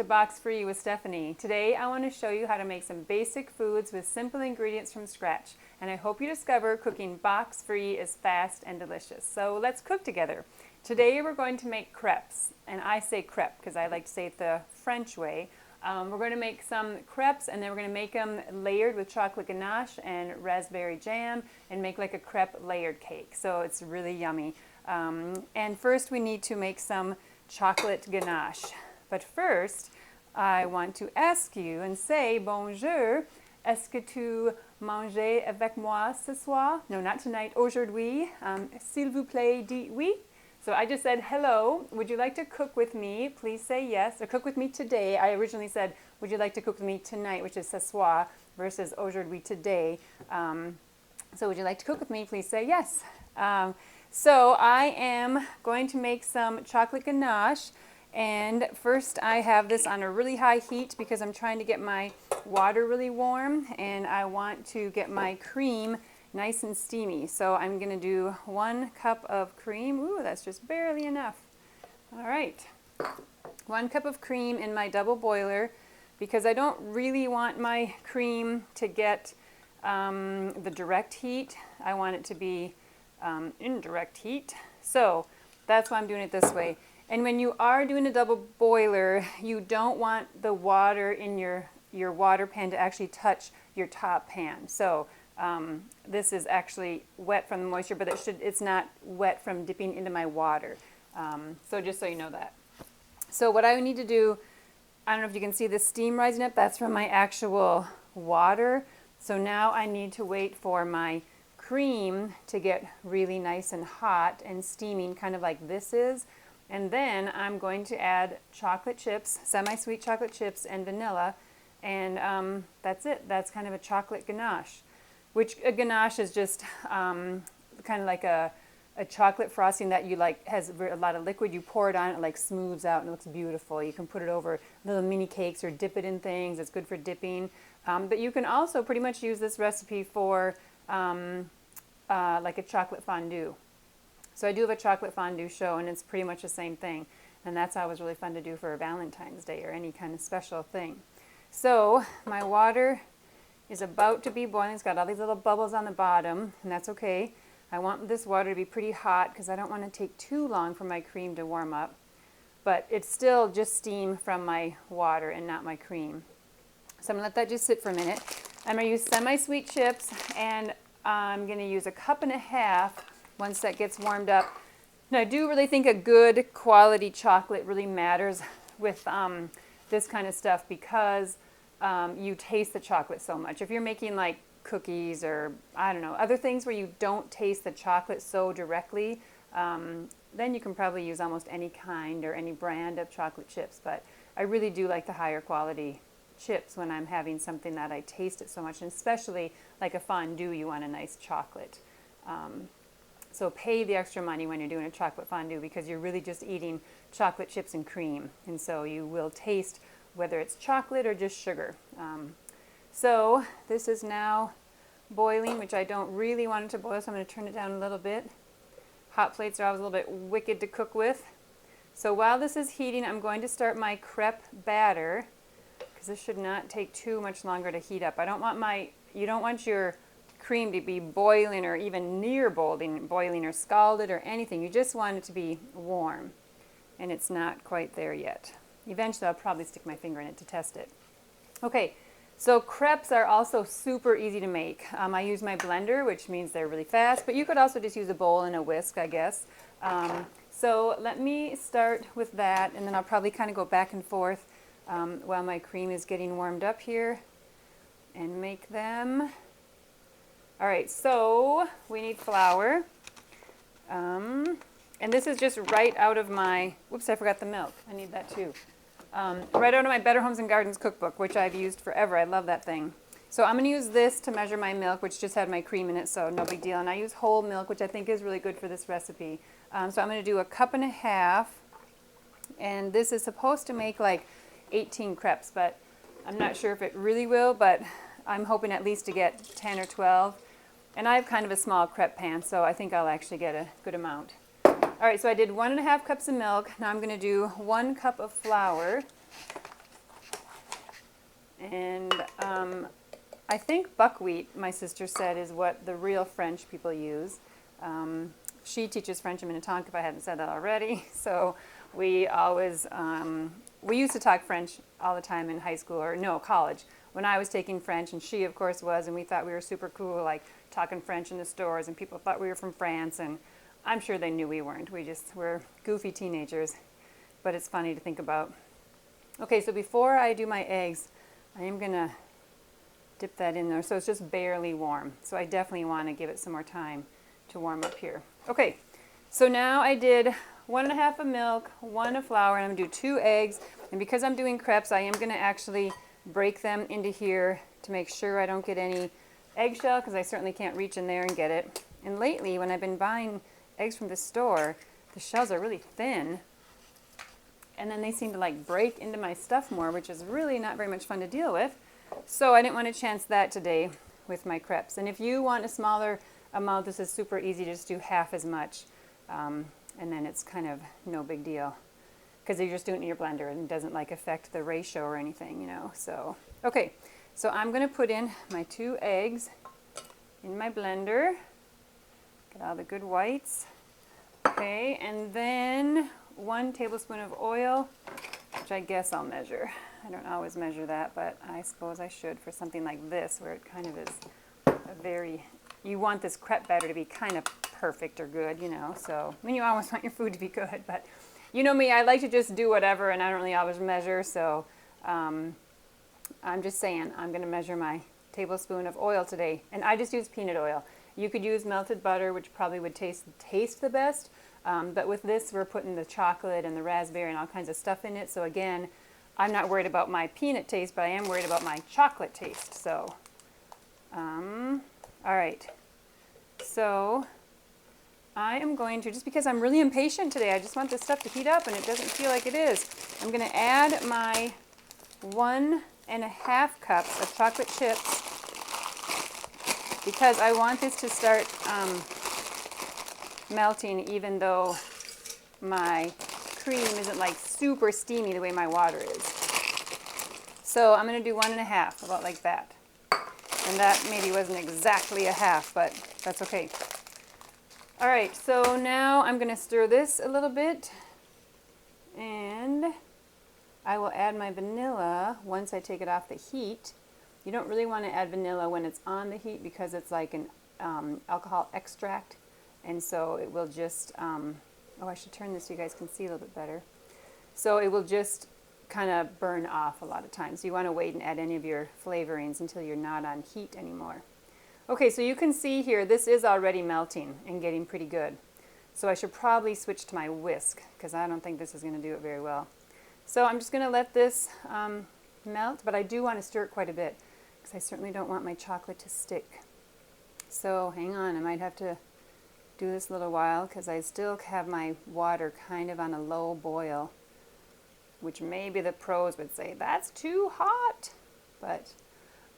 to Box Free with Stephanie. Today I want to show you how to make some basic foods with simple ingredients from scratch. And I hope you discover cooking box free is fast and delicious. So let's cook together. Today we're going to make crepes. And I say crepe because I like to say it the French way. We're going to make some crepes, and then we're going to make them layered with chocolate ganache and raspberry jam and make like a crepe layered cake. So it's really yummy. And first we need to make some chocolate ganache. But first, I want to ask you and say bonjour. Est-ce que tu manges avec moi ce soir? No, not tonight. Aujourd'hui. S'il vous plaît, dites oui. So I just said hello. Would you like to cook with me? Please say yes. Or cook with me today. I originally said, would you like to cook with me tonight, which is ce soir, versus aujourd'hui today. So would you like to cook with me? Please say yes. So I am going to make some chocolate ganache. And first I have this on a really high heat because I'm trying to get my water really warm, and I want to get my cream nice and steamy. So I'm going to do 1 cup of cream. Ooh, that's just barely enough. All right. 1 cup of cream in my double boiler because I don't really want my cream to get the direct heat. I want it to be indirect heat. So that's why I'm doing it this way. And when you are doing a double boiler, you don't want the water in your water pan to actually touch your top pan. So this is actually wet from the moisture, but it's not wet from dipping into my water. So just so you know that. So what I need to do, I don't know if you can see the steam rising up, that's from my actual water. So now I need to wait for my cream to get really nice and hot and steaming, kind of like this is. And then I'm going to add chocolate chips, semi-sweet chocolate chips, and vanilla. And that's it. That's kind of a chocolate ganache. Which a ganache is just kind of like a chocolate frosting that you like, has a lot of liquid. You pour it on, it like smooths out and it looks beautiful. You can put it over little mini cakes or dip it in things. It's good for dipping. But you can also pretty much use this recipe for like a chocolate fondue. So I do have a chocolate fondue show, and it's pretty much the same thing. And that's always really fun to do for Valentine's Day or any kind of special thing. So my water is about to be boiling. It's got all these little bubbles on the bottom, and that's okay. I want this water to be pretty hot because I don't want to take too long for my cream to warm up. But it's still just steam from my water and not my cream. So I'm going to let that just sit for a minute. I'm going to use semi-sweet chips, and I'm going to use 1.5 cups once that gets warmed up. Now I do really think a good quality chocolate really matters with this kind of stuff because you taste the chocolate so much. If you're making like cookies or I don't know, other things where you don't taste the chocolate so directly, then you can probably use almost any kind or any brand of chocolate chips. But I really do like the higher quality chips when I'm having something that I taste it so much, and especially like a fondue, you want a nice chocolate. So pay the extra money when you're doing a chocolate fondue because you're really just eating chocolate chips and cream. And so you will taste whether it's chocolate or just sugar. So this is now boiling, which I don't really want it to boil, so I'm going to turn it down a little bit. Hot plates are always a little bit wicked to cook with. So while this is heating, I'm going to start my crepe batter because this should not take too much longer to heat up. You don't want your cream to be boiling or even near boiling or scalded or anything. You just want it to be warm, and it's not quite there yet. Eventually I'll probably stick my finger in it to test it. Okay, so crepes are also super easy to make. I use my blender, which means they're really fast, but you could also just use a bowl and a whisk, I guess. So let me start with that, and then I'll probably kind of go back and forth while my cream is getting warmed up here and make them. All right, so we need flour. And this is just right out of my, whoops, I forgot the milk. I need that too. Right out of my Better Homes and Gardens cookbook, which I've used forever. I love that thing. So I'm going to use this to measure my milk, which just had my cream in it, so no big deal. And I use whole milk, which I think is really good for this recipe. So I'm going to do 1.5 cups. And this is supposed to make like 18 crepes, but I'm not sure if it really will, but I'm hoping at least to get 10 or 12. And I have kind of a small crepe pan, so I think I'll actually get a good amount. All right, so I did 1.5 cups of milk. Now I'm going to do 1 cup of flour. And I think buckwheat, my sister said, is what the real French people use. She teaches French in Minnetonka, if I hadn't said that already. So we always, we used to talk French all the time in high school, or no, college, when I was taking French, and she, of course, was, and we thought we were super cool, like talking French in the stores, and people thought we were from France, and I'm sure they knew we weren't. We just were goofy teenagers, but it's funny to think about. Okay, so before I do my eggs, I am going to dip that in there. So it's just barely warm. So I definitely want to give it some more time to warm up here. Okay, so now I did 1.5 of milk, 1 of flour, and I'm going to do 2 eggs. And because I'm doing crepes, I am going to actually break them into here to make sure I don't get any eggshell, because I certainly can't reach in there and get it. And lately, when I've been buying eggs from the store, the shells are really thin. And then they seem to like break into my stuff more, which is really not very much fun to deal with. So I didn't want to chance that today with my crepes. And if you want a smaller amount, this is super easy to just do half as much. And then it's kind of no big deal, because you're just doing it in your blender and it doesn't like affect the ratio or anything, you know. So, okay, so I'm going to put in my 2 eggs in my blender. Get all the good whites. Okay, and then 1 tablespoon of oil, which I guess I'll measure. I don't always measure that, but I suppose I should for something like this, where it kind of is a very, you want this crepe batter to be kind of perfect or good, you know. So, I mean, you always want your food to be good, but you know me, I like to just do whatever, and I don't really always measure. So I'm just saying I'm going to measure my tablespoon of oil today, and I just use peanut oil. You could use melted butter, which probably would taste the best, but with this we're putting the chocolate and the raspberry and all kinds of stuff in it. So again, I'm not worried about my peanut taste, but I am worried about my chocolate taste. So, all right. So I am going to, just because I'm really impatient today, I just want this stuff to heat up and it doesn't feel like it is. I'm going to add my 1.5 cups of chocolate chips, because I want this to start melting, even though my cream isn't like super steamy the way my water is. So I'm going to do 1.5, about like that. And that maybe wasn't exactly a half, but that's okay. All right, so now I'm going to stir this a little bit, and I will add my vanilla once I take it off the heat. You don't really want to add vanilla when it's on the heat, because it's like an alcohol extract, and so it will just, oh, I should turn this so you guys can see a little bit better. So it will just kind of burn off a lot of times. So you want to wait and add any of your flavorings until you're not on heat anymore. Okay, so you can see here, this is already melting and getting pretty good. So I should probably switch to my whisk, because I don't think this is going to do it very well. So I'm just going to let this melt, but I do want to stir it quite a bit, because I certainly don't want my chocolate to stick. So hang on, I might have to do this a little while, because I still have my water kind of on a low boil, which maybe the pros would say, that's too hot. But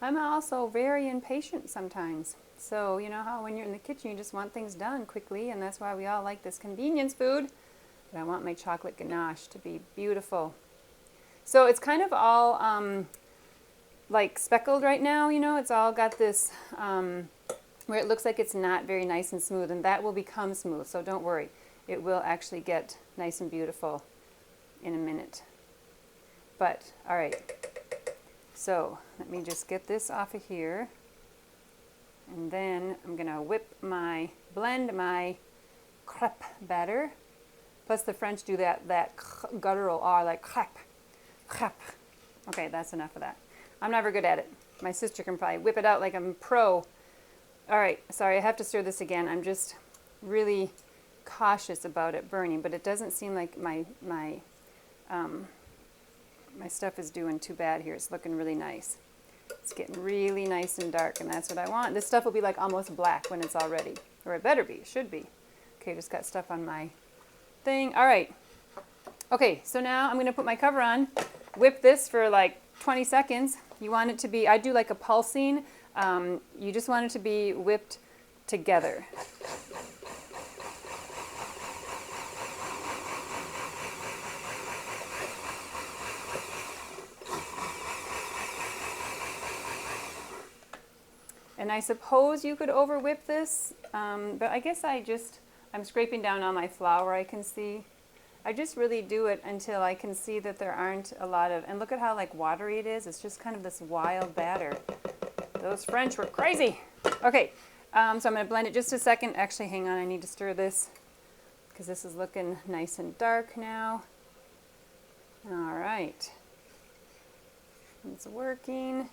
I'm also very impatient sometimes. So you know how when you're in the kitchen you just want things done quickly, and that's why we all like this convenience food. But I want my chocolate ganache to be beautiful. So it's kind of all like speckled right now, you know. It's all got this where it looks like it's not very nice and smooth, and that will become smooth, so don't worry. It will actually get nice and beautiful in a minute. But, all right, so let me just get this off of here, and then I'm going to blend my crepe batter. Plus the French do that guttural R, like crepe, crepe. Okay, that's enough of that. I'm never good at it. My sister can probably whip it out like I'm a pro. All right, sorry, I have to stir this again. I'm just really cautious about it burning, but it doesn't seem like my stuff is doing too bad here. It's looking really nice. It's getting really nice and dark, and that's what I want. This stuff will be like almost black when it's all ready, or it better be. It should be. Okay, just got stuff on my thing. All right. Okay, so now I'm going to put my cover on, whip this for like 20 seconds. You want it to be, I do like a pulsing. You just want it to be whipped together. And I suppose you could over whip this, but I guess I'm scraping down all my flour I can see. I just really do it until I can see that there aren't a lot of, and look at how like watery it is. It's just kind of this wild batter. Those French were crazy. Okay, so I'm going to blend it just a second. Actually, hang on, I need to stir this because this is looking nice and dark now. All right, it's working.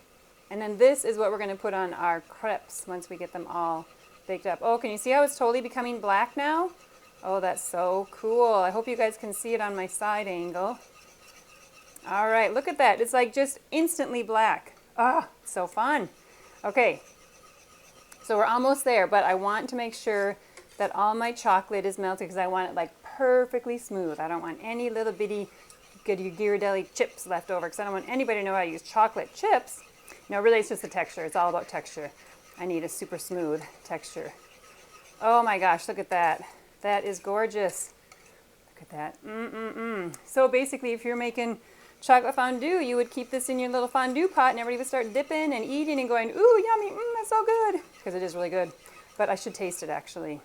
And then this is what we're going to put on our crepes once we get them all baked up. Oh, can you see how it's totally becoming black now? Oh, that's so cool. I hope you guys can see it on my side angle. All right, look at that. It's like just instantly black. Oh, so fun. Okay, so we're almost there, but I want to make sure that all my chocolate is melted because I want it like perfectly smooth. I don't want any little bitty Ghirardelli chips left over because I don't want anybody to know how to use chocolate chips. No, really, it's just the texture. It's all about texture. I need a super smooth texture. Oh my gosh, look at that. That is gorgeous. Look at that. So basically, if you're making chocolate fondue, you would keep this in your little fondue pot and everybody would start dipping and eating and going, ooh, yummy, that's so good. Because it is really good. But I should taste it, actually.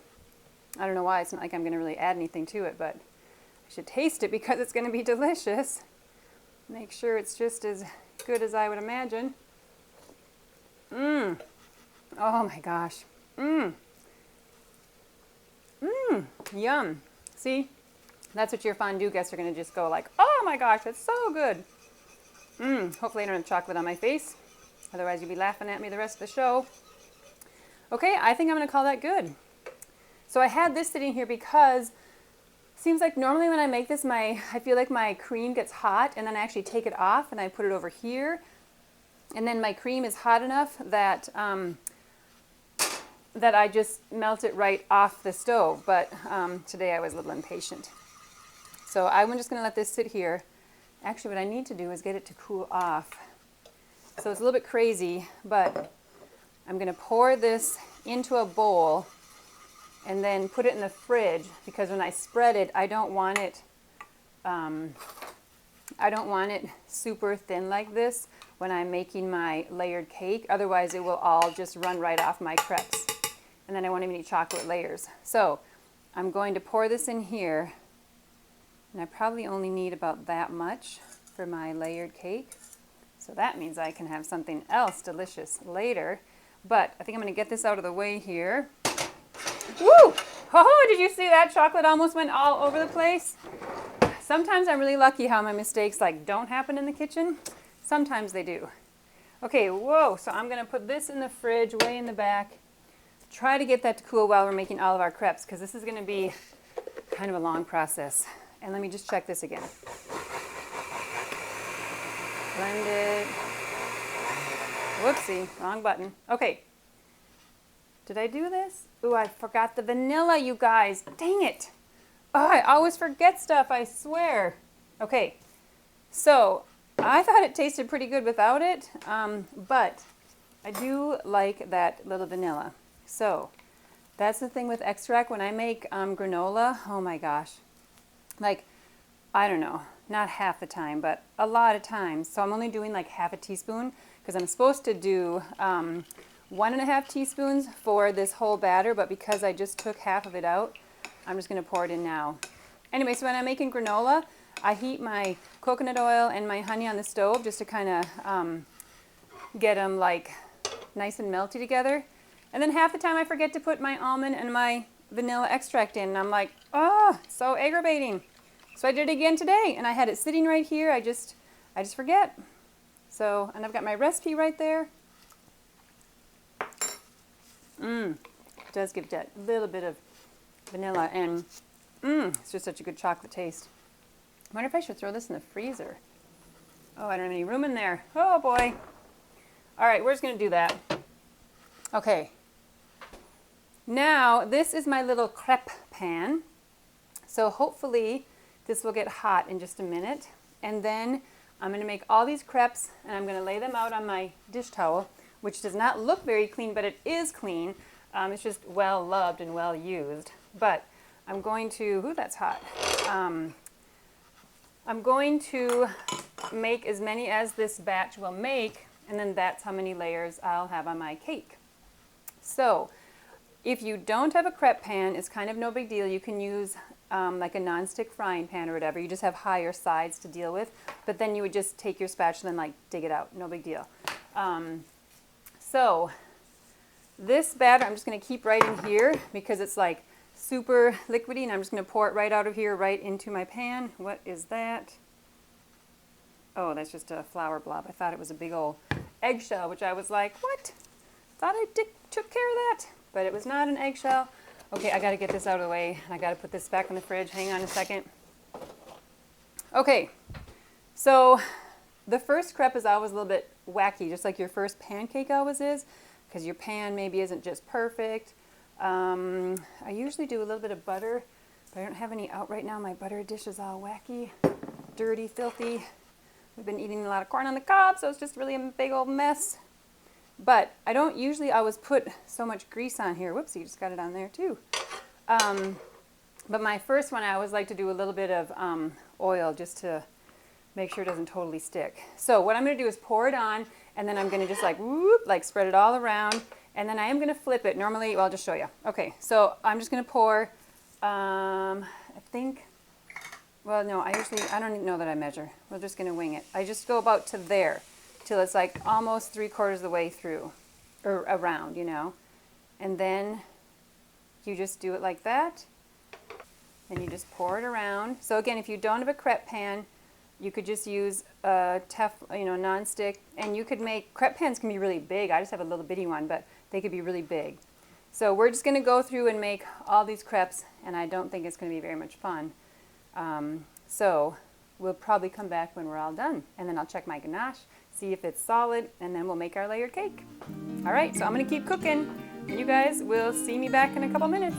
I don't know why. It's not like I'm going to really add anything to it, but I should taste it because it's going to be delicious. Make sure it's just as good as I would imagine. Oh my gosh. Yum. See? That's what your fondue guests are going to just go like, oh my gosh, that's so good. Hopefully I don't have chocolate on my face. Otherwise you'll be laughing at me the rest of the show. Okay, I think I'm going to call that good. So I had this sitting here because it seems like normally when I make this, I feel like my cream gets hot and then I actually take it off and I put it over here. And then my cream is hot enough that that I just melt it right off the stove. But today I was a little impatient. So I'm just going to let this sit here. Actually, what I need to do is get it to cool off. So it's a little bit crazy, but I'm going to pour this into a bowl and then put it in the fridge because when I spread it, I don't want it super thin like this when I'm making my layered cake. Otherwise, it will all just run right off my crepes. And then I won't even eat chocolate layers. So I'm going to pour this in here. And I probably only need about that much for my layered cake. So that means I can have something else delicious later. But I think I'm going to get this out of the way here. Woo! Oh, did you see that? Chocolate almost went all over the place. Sometimes I'm really lucky how my mistakes like don't happen in the kitchen. Sometimes they do. Okay, whoa. So I'm going to put this in the fridge way in the back. Try to get that to cool while we're making all of our crepes because this is going to be kind of a long process. And let me just check this again. Blend it. Whoopsie, wrong button. Okay. Did I do this? Ooh, I forgot the vanilla, you guys. Dang it. Oh, I always forget stuff, I swear. Okay, so I thought it tasted pretty good without it, but I do like that little vanilla. So that's the thing with extract. When I make granola, oh my gosh. Like, I don't know, not half the time, but a lot of times. So I'm only doing like half a teaspoon because I'm supposed to do 1.5 teaspoons for this whole batter, but because I just took half of it out, I'm just going to pour it in now. Anyway, so when I'm making granola, I heat my coconut oil and my honey on the stove just to kind of get them like nice and melty together. And then half the time I forget to put my almond and my vanilla extract in, and I'm like, oh, so aggravating. So I did it again today, and I had it sitting right here. I just forget. So, and I've got my recipe right there. It does give that little bit of vanilla, and it's just such a good chocolate taste. I wonder if I should throw this in the freezer. Oh, I don't have any room in there. Oh boy. All right, we're just gonna do that. Okay. Now, this is my little crepe pan. So hopefully this will get hot in just a minute. And then I'm going to make all these crepes and I'm going to lay them out on my dish towel, which does not look very clean, but it is clean. It's just well loved and well used. But I'm going to, ooh, that's hot. I'm going to make as many as this batch will make, and then that's how many layers I'll have on my cake. So if you don't have a crepe pan, it's kind of no big deal. You can use like a non-stick frying pan or whatever. You just have higher sides to deal with. But then you would just take your spatula and like dig it out. No big deal. So this batter, I'm just going to keep right in here because it's like super liquidy, and I'm just going to pour it right out of here, right into my pan. What is that? Oh, that's just a flour blob. I thought it was a big old eggshell, which I was like, what? Thought I took care of that, but it was not an eggshell. Okay, I got to get this out of the way. I got to put this back in the fridge. Hang on a second. Okay, so the first crepe is always a little bit wacky, just like your first pancake always is, because your pan maybe isn't just perfect. I usually do a little bit of butter, but I don't have any out right now. My butter dish is all wacky, dirty, filthy. We've been eating a lot of corn on the cob, so it's just really a big old mess. But I don't usually always put so much grease on here. Whoopsie, just got it on there too. But my first one, I always like to do a little bit of oil just to make sure it doesn't totally stick. So what I'm going to do is pour it on, and then I'm going to just like whoop, like spread it all around, and then I am going to flip it. Normally, well, I'll just show you. Okay, so I'm just going to pour, I think, well, no, I don't even know that I measure. We're just going to wing it. I just go about to there till it's like almost 3/4 of the way through, or around, you know. And then you just do it like that, and you just pour it around. So again, if you don't have a crepe pan, you could just use a non-stick, and you could make, crepe pans can be really big. I just have a little bitty one, but they could be really big. So we're just going to go through and make all these crepes, and I don't think it's going to be very much fun. So we'll probably come back when we're all done, and then I'll check my ganache, see if it's solid, and then we'll make our layered cake. All right, so I'm going to keep cooking, and you guys will see me back in a couple minutes.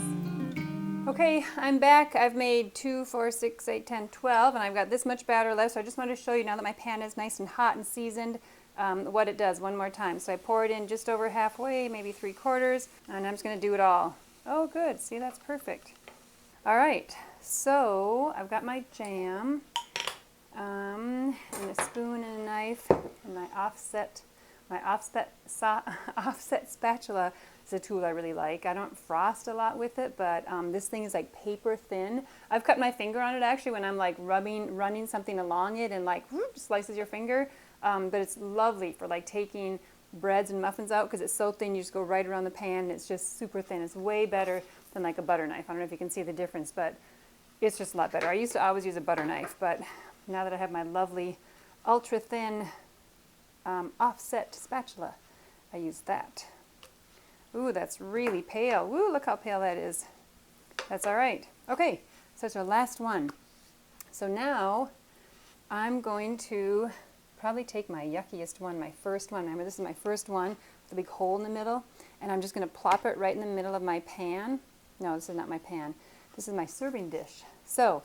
Okay, I'm back. I've made 2, 4, 6, 8, 10, 12, and I've got this much batter left, so I just wanted to show you now that my pan is nice and hot and seasoned, what it does one more time. So I pour it in just over halfway, maybe 3/4, and I'm just going to do it all. Oh, good. See, that's perfect. All right, so I've got my jam, and a spoon and a knife, and my offset spatula is a tool I really like. I don't frost a lot with it, but this thing is like paper thin. I've cut my finger on it actually when I'm like running something along it, and like whoop, slices your finger. But it's lovely for like taking breads and muffins out because it's so thin. You just go right around the pan. And it's just super thin. It's way better than like a butter knife. I don't know if you can see the difference, but it's just a lot better. I used to always use a butter knife, but now that I have my lovely ultra thin offset spatula, I use that. Ooh, that's really pale. Ooh, look how pale that is. That's all right. Okay, so it's our last one. So now I'm going to probably take my yuckiest one, my first one. Remember, this is my first one with a big hole in the middle, and I'm just going to plop it right in the middle of my pan. No, this is not my pan. This is my serving dish. So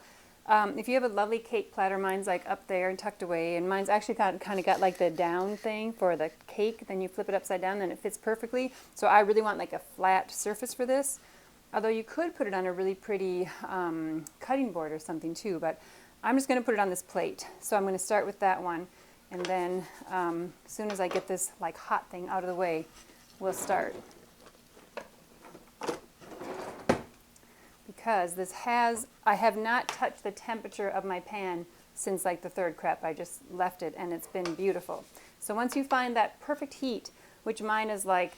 if you have a lovely cake platter, mine's like up there and tucked away, and mine's actually kind of got like the down thing for the cake. Then you flip it upside down, and it fits perfectly. So I really want like a flat surface for this. Although you could put it on a really pretty cutting board or something too, but I'm just going to put it on this plate. So I'm going to start with that one, and then as soon as I get this like hot thing out of the way, we'll start. Because I have not touched the temperature of my pan since like the third crepe. I just left it, and it's been beautiful. So once you find that perfect heat, which mine is like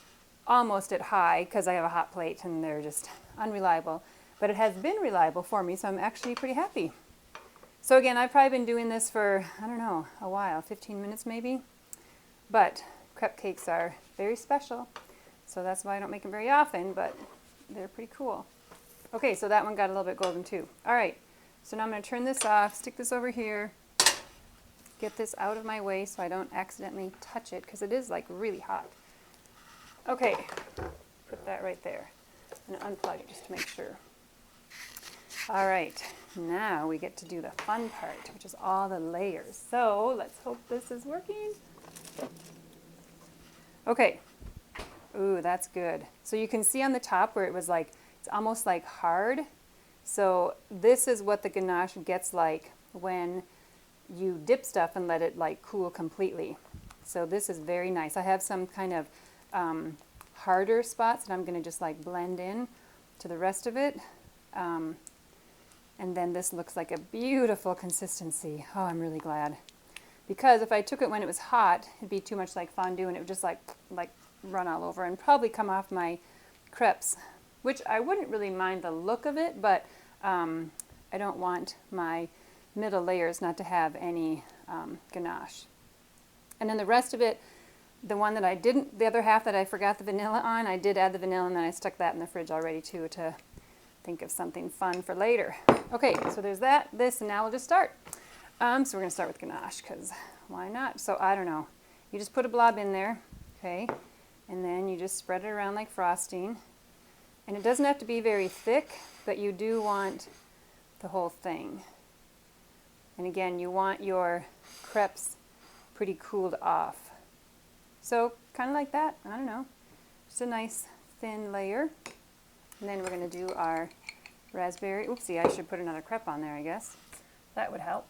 almost at high because I have a hot plate and they're just unreliable, but it has been reliable for me, so I'm actually pretty happy. So again, I've probably been doing this for, I don't know, a while, 15 minutes maybe, but crepe cakes are very special, so that's why I don't make them very often, but they're pretty cool. Okay, so that one got a little bit golden too. All right, so now I'm going to turn this off, stick this over here, get this out of my way so I don't accidentally touch it, because it is like really hot. Okay, put that right there and unplug it just to make sure. All right, now we get to do the fun part, which is all the layers. So let's hope this is working. Okay, ooh, that's good. So you can see on the top where it was like, it's almost like hard. So this is what the ganache gets like when you dip stuff and let it like cool completely. So this is very nice. I have some kind of harder spots that I'm going to just like blend in to the rest of it. And then this looks like a beautiful consistency. Oh, I'm really glad. Because if I took it when it was hot, it'd be too much like fondue and it would just like run all over and probably come off my crepes, which I wouldn't really mind the look of it, but I don't want my middle layers not to have any ganache. And then the rest of it, the one that I didn't, the other half that I forgot the vanilla on, I did add the vanilla and then I stuck that in the fridge already too to think of something fun for later. Okay, so there's that, this, and now we'll just start. So we're going to start with ganache, because why not? So I don't know. You just put a blob in there, okay, and then you just spread it around like frosting. And it doesn't have to be very thick, but you do want the whole thing. And again, you want your crepes pretty cooled off. So kind of like that, I don't know. Just a nice thin layer. And then we're going to do our raspberry. Oopsie, I should put another crepe on there, I guess. That would help.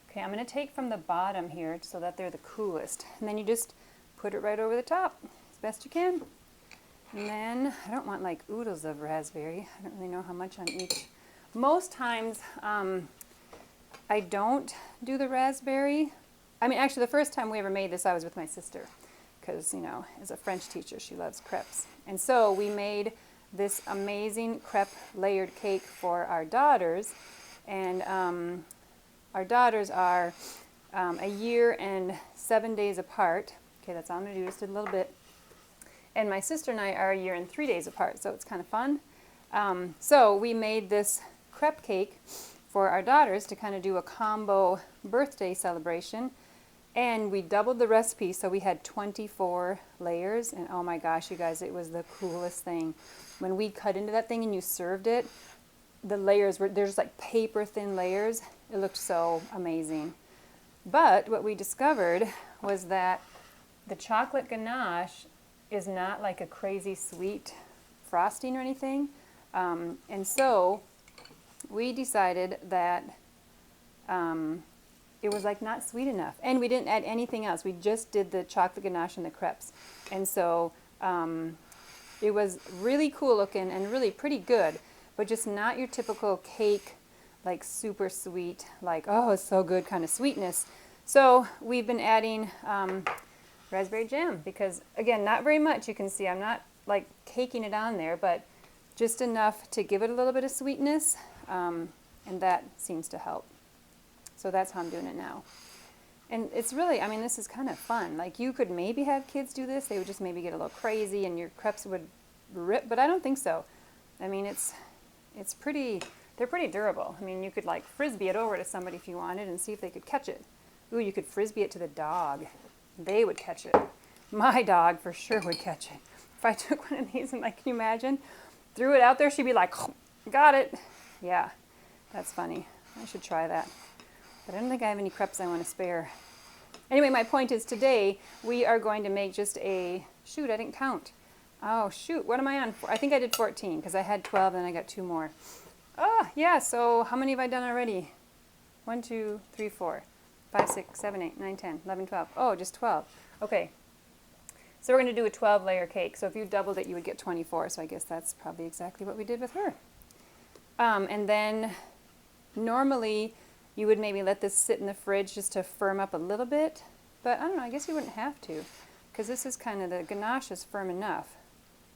Okay, I'm going to take from the bottom here so that they're the coolest. And then you just put it right over the top as best you can. And then, I don't want like oodles of raspberry. I don't really know how much on each. Most times, I don't do the raspberry. I mean, actually, the first time we ever made this, I was with my sister. Because, you know, as a French teacher, she loves crepes. And so we made this amazing crepe layered cake for our daughters. And our daughters are a year and 7 days apart. Okay, that's all I'm going to do, just a little bit. And my sister and I are a year and 3 days apart, so it's kind of fun. So we made this crepe cake for our daughters to kind of do a combo birthday celebration. And we doubled the recipe, so we had 24 layers. And oh my gosh, you guys, it was the coolest thing. When we cut into that thing and you served it, the layers were, there's like paper thin layers. It looked so amazing. But what we discovered was that the chocolate ganache is not like a crazy sweet frosting or anything. And so we decided that it was like not sweet enough. And we didn't add anything else. We just did the chocolate ganache and the crepes. And so it was really cool looking and really pretty good, but just not your typical cake, like super sweet, like, oh, it's so good kind of sweetness. So we've been adding raspberry jam because, again, not very much. You can see I'm not like caking it on there, but just enough to give it a little bit of sweetness, and that seems to help. So that's how I'm doing it now. And it's really, I mean, this is kind of fun. Like, you could maybe have kids do this. They would just maybe get a little crazy and your crepes would rip, but I don't think so. I mean, it's pretty, they're pretty durable. I mean, you could like frisbee it over to somebody if you wanted and see if they could catch it. Ooh, you could frisbee it to the dog. They would catch it. My dog for sure would catch it. If I took one of these and, like, can you imagine? Threw it out there, she'd be like, got it. Yeah, that's funny. I should try that. But I don't think I have any crepes I want to spare. Anyway, my point is today we are going to make just a, shoot, I didn't count. Oh, shoot, what am I on? I think I did 14 because I had 12 and I got 2 more. Oh, yeah, so how many have I done already? 1, 2, 3, 4, 5, 6, 7, 8, 9, 10, 11, 12. Oh, just 12. Okay. So we're going to do a 12-layer cake. So if you doubled it, you would get 24. So I guess that's probably exactly what we did with her. And then normally you would maybe let this sit in the fridge just to firm up a little bit. But I don't know, I guess you wouldn't have to because this is kind of, the ganache is firm enough.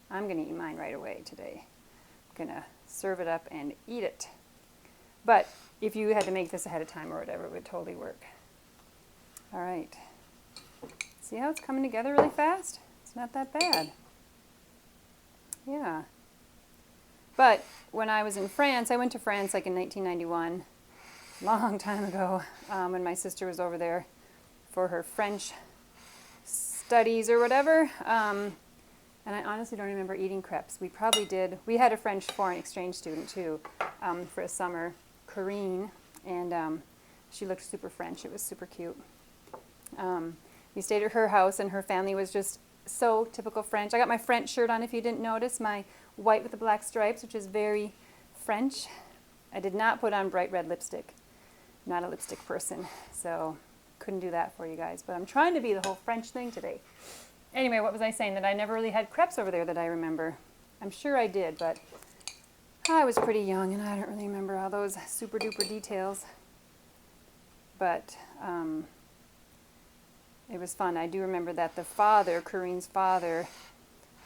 I'm going to eat mine right away today. I'm going to serve it up and eat it. But if you had to make this ahead of time or whatever, it would totally work. All right. See how it's coming together really fast? It's not that bad. Yeah. But when I was in France, I went to France like in 1991, long time ago, when my sister was over there for her French studies or whatever. And I honestly don't remember eating crepes. We probably did. We had a French foreign exchange student too for a summer, Corinne, and she looked super French. It was super cute. We stayed at her house, and her family was just so typical French. I got my French shirt on, if you didn't notice, my white with the black stripes, which is very French. I did not put on bright red lipstick. Not a lipstick person, so couldn't do that for you guys. But I'm trying to be the whole French thing today. Anyway, what was I saying? That I never really had crepes over there that I remember. I'm sure I did, but I was pretty young and I don't really remember all those super duper details. But it was fun. I do remember that the father, Corinne's father,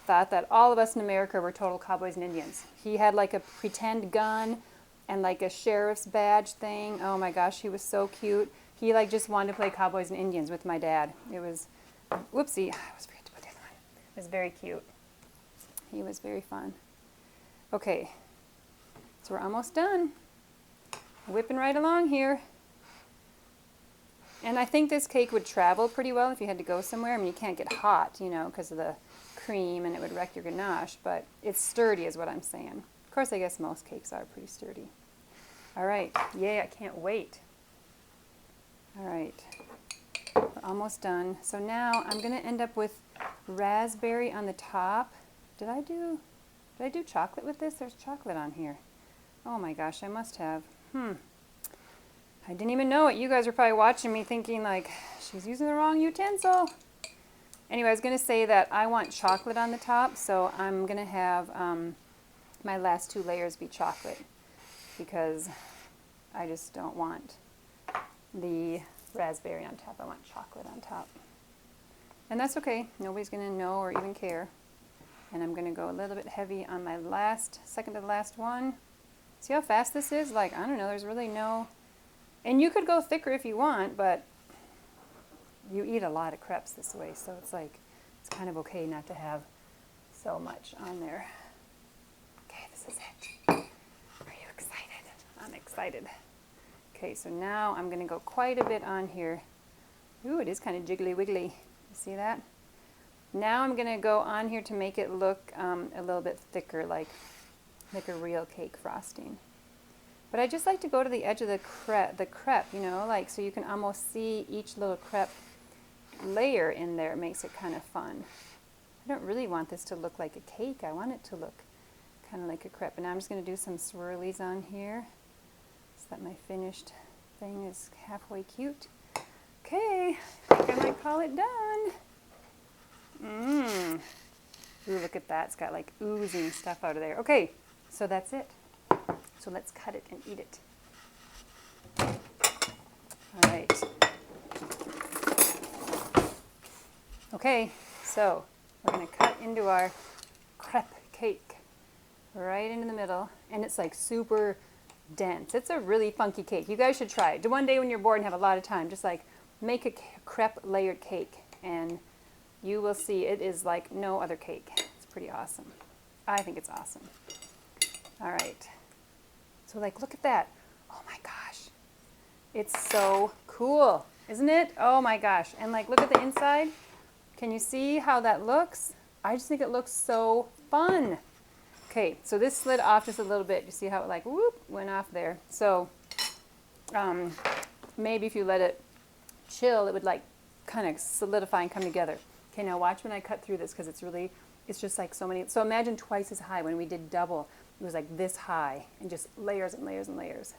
thought that all of us in America were total cowboys and Indians. He had like a pretend gun and like a sheriff's badge thing. Oh my gosh, he was so cute. He like just wanted to play cowboys and Indians with my dad. It was, whoopsie, I was forget to put the other one. It was very cute. He was very fun. Okay, so we're almost done. Whipping right along here. And I think this cake would travel pretty well if you had to go somewhere. I mean, you can't get hot, you know, because of the cream and it would wreck your ganache, but it's sturdy is what I'm saying. Of course, I guess most cakes are pretty sturdy. All right, yay, I can't wait. All right, we're almost done. So now I'm gonna end up with raspberry on the top. Did I do chocolate with this? There's chocolate on here. Oh my gosh, I must have. I didn't even know it. You guys are probably watching me thinking like, she's using the wrong utensil. Anyway, I was going to say that I want chocolate on the top, so I'm going to have my last 2 layers be chocolate because I just don't want the raspberry on top. I want chocolate on top. And that's okay. Nobody's going to know or even care. And I'm going to go a little bit heavy on my second to the last one. See how fast this is? Like, I don't know, there's really no... And you could go thicker if you want, but you eat a lot of crepes this way, so it's like, it's kind of okay not to have so much on there. Okay, this is it. Are you excited? I'm excited. Okay, so now I'm going to go quite a bit on here. Ooh, it is kind of jiggly wiggly. You see that? Now I'm going to go on here to make it look a little bit thicker, like a real cake frosting. But I just like to go to the edge of the crepe, you know, like so you can almost see each little crepe layer in there. It makes it kind of fun. I don't really want this to look like a cake. I want it to look kind of like a crepe. And now I'm just going to do some swirlies on here so that my finished thing is halfway cute. Okay, I think I might call it done. Ooh, look at that. It's got like oozing stuff out of there. Okay, so that's it. So let's cut it and eat it. All right. Okay, so we're going to cut into our crepe cake right into the middle. And it's like super dense. It's a really funky cake. You guys should try it. One day when you're bored and have a lot of time, just like make a crepe layered cake and you will see it is like no other cake. It's pretty awesome. I think it's awesome. All right. So like, look at that. Oh my gosh. It's so cool, isn't it? Oh my gosh. And like, look at the inside. Can you see how that looks? I just think it looks so fun. Okay, so this slid off just a little bit. You see how it like, whoop, went off there. So maybe if you let it chill, it would like kind of solidify and come together. Okay, now watch when I cut through this because it's just like so many. So imagine twice as high when we did double. It was like this high and just layers and layers and layers.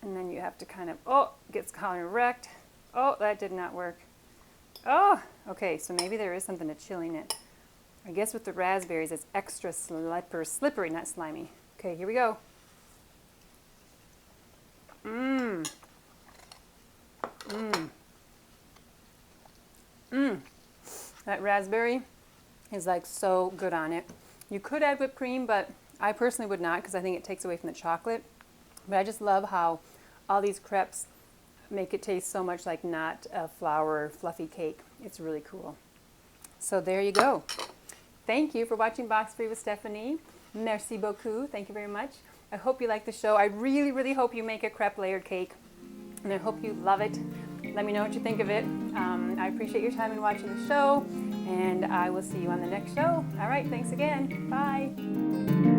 And then you have to kind of, oh, it gets kind of wrecked. Oh, that did not work. Oh, okay, so maybe there is something to chilling it. I guess with the raspberries, it's extra slippery, not slimy. Okay, here we go. Mmm. Mmm. Mmm. That raspberry is like so good on it. You could add whipped cream, but I personally would not because I think it takes away from the chocolate. But I just love how all these crepes make it taste so much like not a flour fluffy cake. It's really cool. So there you go. Thank you for watching Box Free with Stephanie. Merci beaucoup. Thank you very much. I hope you like the show. I really, really hope you make a crepe layered cake. And I hope you love it. Let me know what you think of it. I appreciate your time in watching the show. And I will see you on the next show. All right, thanks again. Bye.